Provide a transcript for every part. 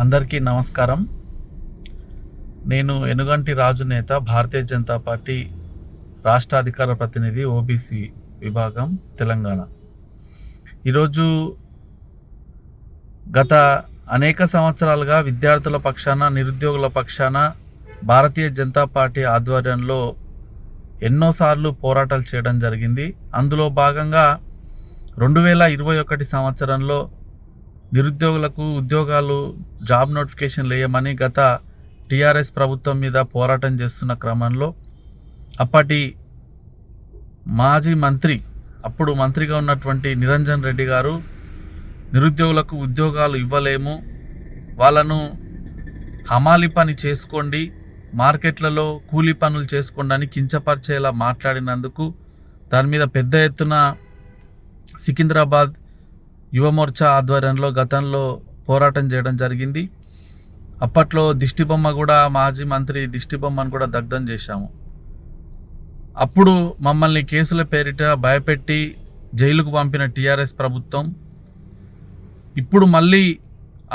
అందరికీ నమస్కారం. నేను ఎనుగంటి రాజు నేత, భారతీయ జనతా పార్టీ రాష్ట్ర అధికార ప్రతినిధి, ఓబీసీ విభాగం, తెలంగాణ. ఈరోజు గత అనేక సంవత్సరాలుగా విద్యార్థుల పక్షాన, నిరుద్యోగుల పక్షాన భారతీయ జనతా పార్టీ ఆధ్వర్యంలో ఎన్నోసార్లు పోరాటాలు చేయడం జరిగింది. అందులో భాగంగా 2021 సంవత్సరంలో నిరుద్యోగులకు ఉద్యోగాలు, జాబ్ నోటిఫికేషన్లు వేయమని గత టీఆర్ఎస్ ప్రభుత్వం మీద పోరాటం చేస్తున్న క్రమంలో అప్పటి మాజీ మంత్రి, అప్పుడు మంత్రిగా ఉన్నటువంటి నిరంజన్ రెడ్డి గారు, నిరుద్యోగులకు ఉద్యోగాలు ఇవ్వలేము, వాళ్ళను హమాలి పని చేసుకోండి, మార్కెట్లలో కూలీ పనులు చేసుకోండి అని కించపరిచేలా మాట్లాడినందుకు దాని మీద పెద్ద ఎత్తున సికింద్రాబాద్ యువమోర్చా ఆధ్వర్యంలో గతంలో పోరాటం చేయడం జరిగింది. అప్పట్లో దిష్టిబొమ్మ కూడా, మాజీ మంత్రి దిష్టిబొమ్మను కూడా దగ్ధం చేశాము. అప్పుడు మమ్మల్ని కేసుల పేరిట భయపెట్టి జైలుకు పంపిన టీఆర్ఎస్ ప్రభుత్వం ఇప్పుడు మళ్ళీ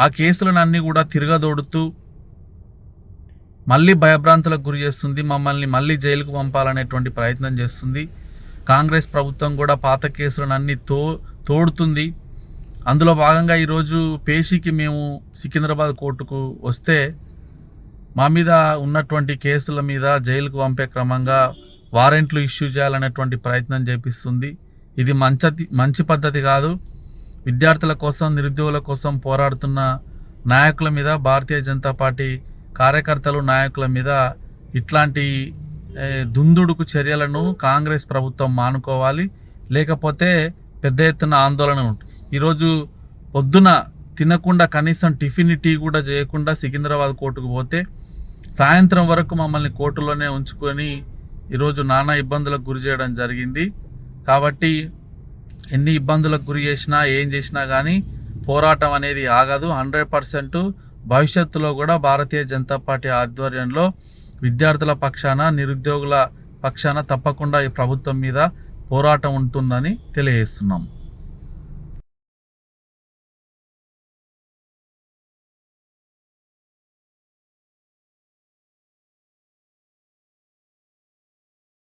ఆ కేసులనన్నీ కూడా తిరగదోడుతూ మళ్ళీ భయభ్రాంతులకు గురి చేస్తుంది, మమ్మల్ని మళ్ళీ జైలుకు పంపాలనేటువంటి ప్రయత్నం చేస్తుంది. కాంగ్రెస్ ప్రభుత్వం కూడా పాత కేసులనన్నీ తోడుతుంది. అందులో భాగంగా ఈరోజు పేషీకి మేము సికింద్రాబాద్ కోర్టుకు వస్తే మా మీద ఉన్నటువంటి కేసుల మీద జైలుకు పంపే క్రమంగా వారెంట్లు ఇష్యూ చేయాలనేటువంటి ప్రయత్నం చేపిస్తుంది. ఇది మంచి పద్ధతి కాదు. విద్యార్థుల కోసం, నిరుద్యోగుల కోసం పోరాడుతున్న నాయకుల మీద, భారతీయ జనతా పార్టీ కార్యకర్తలు, నాయకుల మీద ఇట్లాంటి దుందుడుకు చర్యలను కాంగ్రెస్ ప్రభుత్వం మానుకోవాలి. లేకపోతే పెద్ద ఎత్తున ఆందోళన ఉంటుంది. ఈరోజు పొద్దున తినకుండా, కనీసం టిఫిన్, టీ కూడా చేయకుండా సికింద్రాబాద్ కోర్టుకు పోతే సాయంత్రం వరకు మమ్మల్ని కోర్టులోనే ఉంచుకొని ఈరోజు నానా ఇబ్బందులకు గురి చేయడం జరిగింది. కాబట్టి ఎన్ని ఇబ్బందులకు గురి చేసినా, ఏం చేసినా కానీ పోరాటం అనేది ఆగదు. 100% భవిష్యత్తులో కూడా భారతీయ జనతా పార్టీ ఆధ్వర్యంలో విద్యార్థుల పక్షాన, నిరుద్యోగుల పక్షాన తప్పకుండా ఈ ప్రభుత్వం మీద పోరాటం ఉంటుందని తెలియజేస్తున్నాం.